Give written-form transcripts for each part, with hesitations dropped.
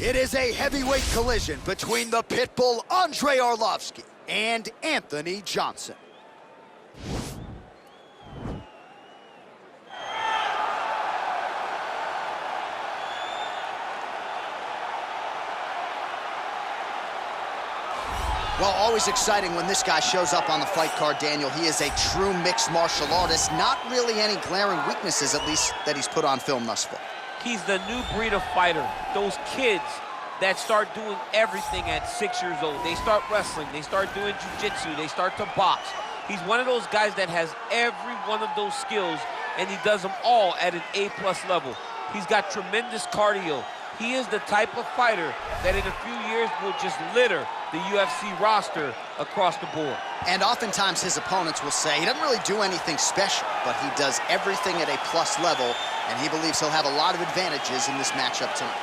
It is a heavyweight collision between the Pitbull Andrei Arlovski and Anthony Johnson. Well, always exciting when this guy shows up on the fight card, Daniel. He is a true mixed martial artist. Not really any glaring weaknesses, at least, that he's put on film thus far. He's the new breed of fighter. Those kids that start doing everything at 6 years old. They start wrestling, they start doing jiu-jitsu, they start to box. He's one of those guys that has every one of those skills, and he does them all at an A+ level. He's got tremendous cardio. He is the type of fighter that in a few years will just litter the UFC roster across the board. And oftentimes his opponents will say he doesn't really do anything special, but he does everything at a plus level, and he believes he'll have a lot of advantages in this matchup tonight.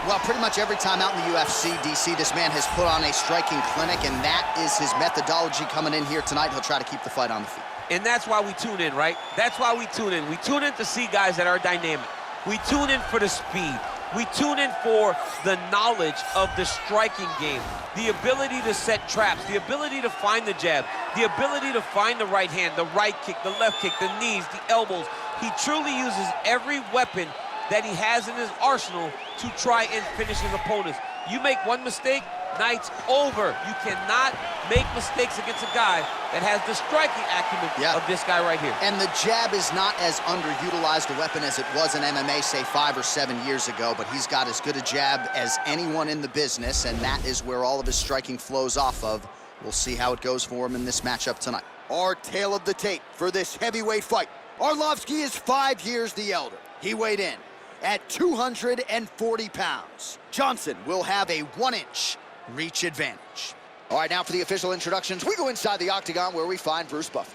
Well, pretty much every time out in the UFC, DC, this man has put on a striking clinic, and that is his methodology coming in here tonight. He'll try to keep the fight on the feet. And that's why we tune in, right? That's why we tune in. We tune in to see guys that are dynamic. We tune in for the speed. We tune in for the knowledge of the striking game, the ability to set traps, the ability to find the jab, the ability to find the right hand, the right kick, the left kick, the knees, the elbows. He truly uses every weapon that he has in his arsenal to try and finish his opponents. You make one mistake, night's over. You cannot make mistakes against a guy that has the striking acumen of this guy right here. And the jab is not as underutilized a weapon as it was in MMA, say 5 or 7 years ago, but he's got as good a jab as anyone in the business, and that is where all of his striking flows off of. We'll see how it goes for him in this matchup tonight. Our tale of the tape for this heavyweight fight. Arlovski is 5 years the elder. He weighed in at 240 pounds. Johnson will have a 1-inch reach advantage. All right, now for the official introductions, we go inside the octagon where we find Bruce Buffer.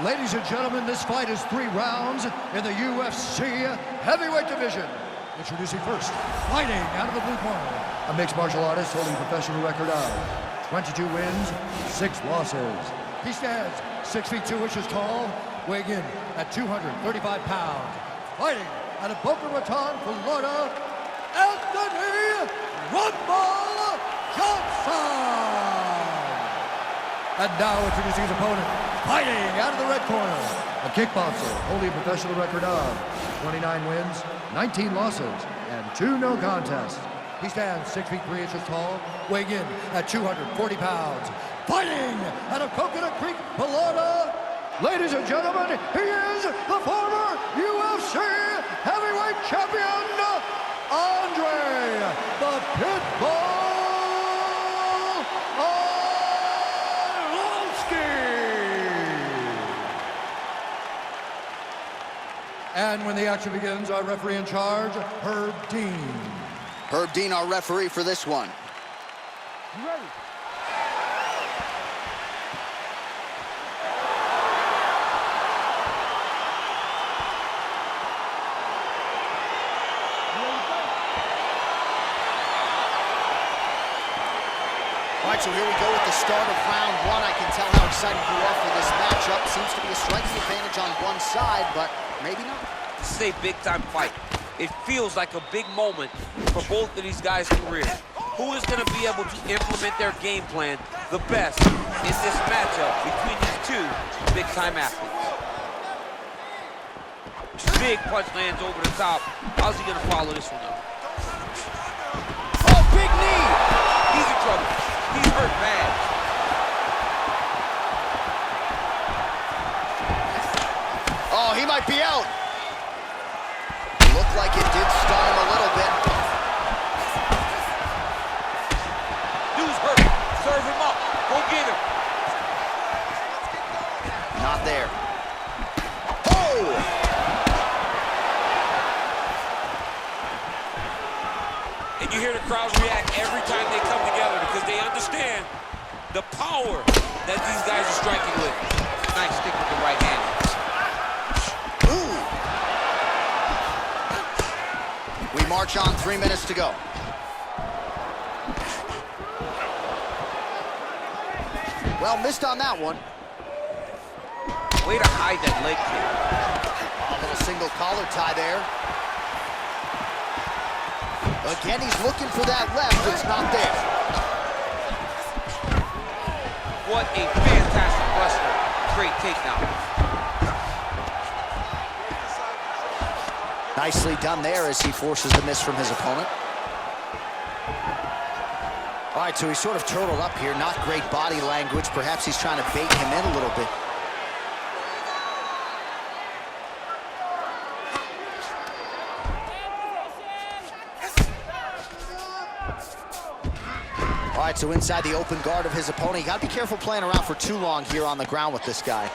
Ladies and gentlemen, this fight is 3 rounds in the UFC heavyweight division. Introducing first, fighting out of the blue corner, a mixed martial artist holding a professional record of 22 wins, 6 losses. He stands 6 feet 2 inches tall, weighing in at 235 pounds. Fighting out of Boca Raton, Florida, Anthony "Rumble" Johnson! And now introducing his opponent, fighting out of the red corner, a kickboxer holding a professional record of 29 wins, 19 losses, and 2 no contests. He stands 6 feet 3 inches tall, weighing in at 240 pounds. Fighting out of Coconut Creek, Florida, ladies and gentlemen, he is the former UFC heavyweight champion, Andrei the Pitbull Arlovski. And when the action begins, our referee in charge, Herb Dean. Herb Dean, our referee for this one. You ready? All right, so here we go with the start of round 1. I can tell how excited you are for this matchup. Seems to be a striking advantage on one side, but maybe not. This is a big-time fight. It feels like a big moment for both of these guys' careers. Who is going to be able to implement their game plan the best in this matchup between these 2 big-time athletes? Big punch lands over the top. How's he going to follow this one up? Oh, big knee! He's in trouble. He's hurt bad. Oh, he might be out. Looked like it did stun him a little bit. Dude's hurt. Serve him up. Go get him. Not there. Oh! And you hear the crowd react every time they come together because they understand the power that these guys are striking with. Nice stick with the right hand. Ooh! We march on, 3 minutes to go. Well, missed on that one. Way to hide that leg kick. A little single collar tie there. Again, he's looking for that left. It's not there. What a fantastic wrestler. Great takedown. Nicely done there as he forces the miss from his opponent. All right, so he's sort of turtled up here. Not great body language. Perhaps he's trying to bait him in a little bit. All right, so inside the open guard of his opponent. You got to be careful playing around for too long here on the ground with this guy.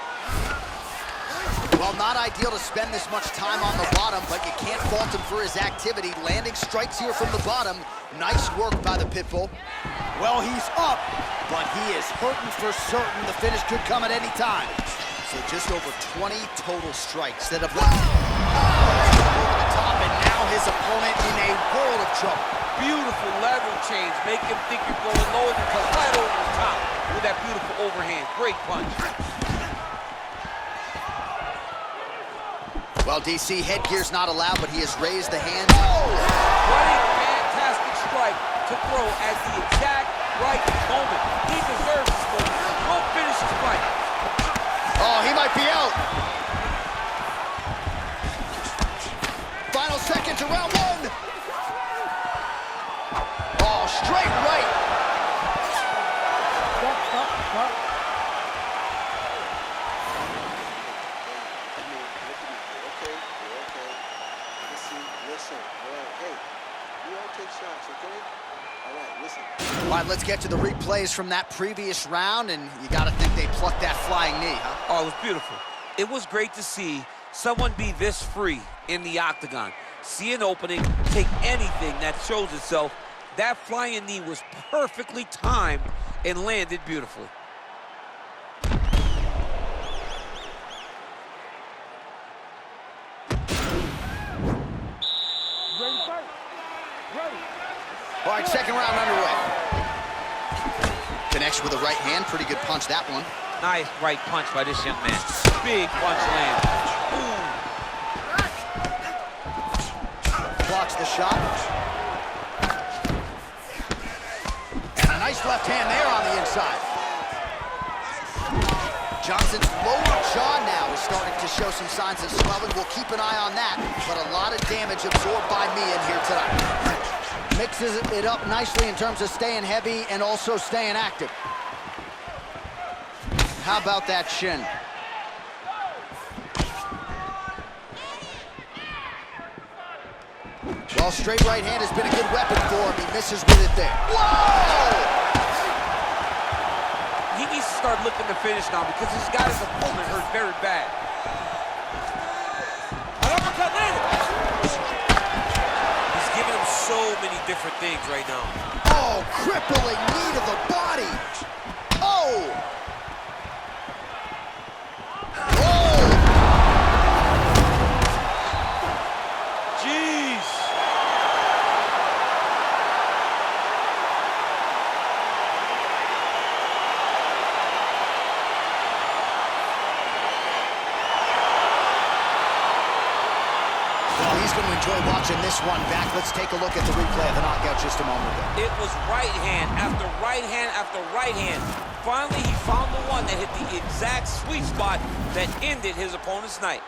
Well, not ideal to spend this much time on the bottom, but you can't fault him for his activity. Landing strikes here from the bottom. Nice work by the Pitbull. Well, he's up, but he is hurting for certain. The finish could come at any time. So just over 20 total strikes that have left over the top, and now his opponent in a world of trouble. Beautiful level change. Make him think you're going lower than come right over the top with that beautiful overhand. Great punch. Well, DC, headgear's not allowed, but he has raised the hands. Oh! What a fantastic strike to throw at the exact right moment. He deserves this moment. Won't finish his fight. Oh, he might be out. Final seconds of round one. Oh, straight right. Stop. All right, let's get to the replays from that previous round, and you got to think they plucked that flying knee, huh? Oh, it was beautiful. It was great to see someone be this free in the octagon. See an opening, take anything that shows itself. That flying knee was perfectly timed and landed beautifully. All right, second round underway. Connection with the right hand, pretty good punch, that one. Nice right punch by this young man. Big punch land. Blocks the shot. And a nice left hand there on the inside. Johnson's lower jaw now is starting to show some signs of swelling. We'll keep an eye on that, but a lot of damage absorbed by me in here tonight. Mixes it up nicely in terms of staying heavy and also staying active. How about that shin? Well, straight right hand has been a good weapon for him. He misses with it there. Whoa! He needs to start looking to finish now because he's got his opponent hurt very bad. He's giving him so many different things right now. Oh, crippling knee to the body. Oh! He's going to enjoy watching this one back. Let's take a look at the replay of the knockout just a moment ago. It was right hand after right hand after right hand. Finally, he found the one that hit the exact sweet spot that ended his opponent's night.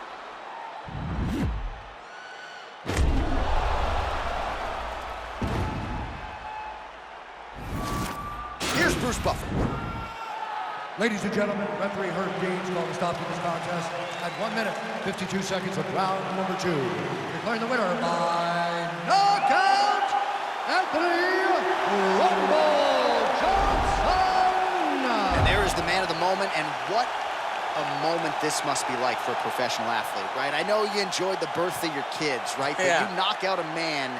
Here's Bruce Buffer. Ladies and gentlemen, referee Herb Dean's going to stop to this contest at 1 minute, 52 seconds of round number 2. Declaring the winner by knockout, Anthony Johnson. And there is the man of the moment, and what a moment this must be like for a professional athlete, right? I know you enjoyed the birth of your kids, right? But you knock out a man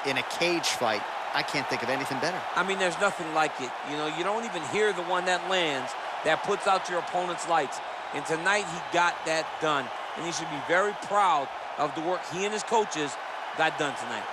in a cage fight. I can't think of anything better. I mean, there's nothing like it. You know, you don't even hear the one that lands that puts out your opponent's lights. And tonight, he got that done. And he should be very proud of the work he and his coaches got done tonight.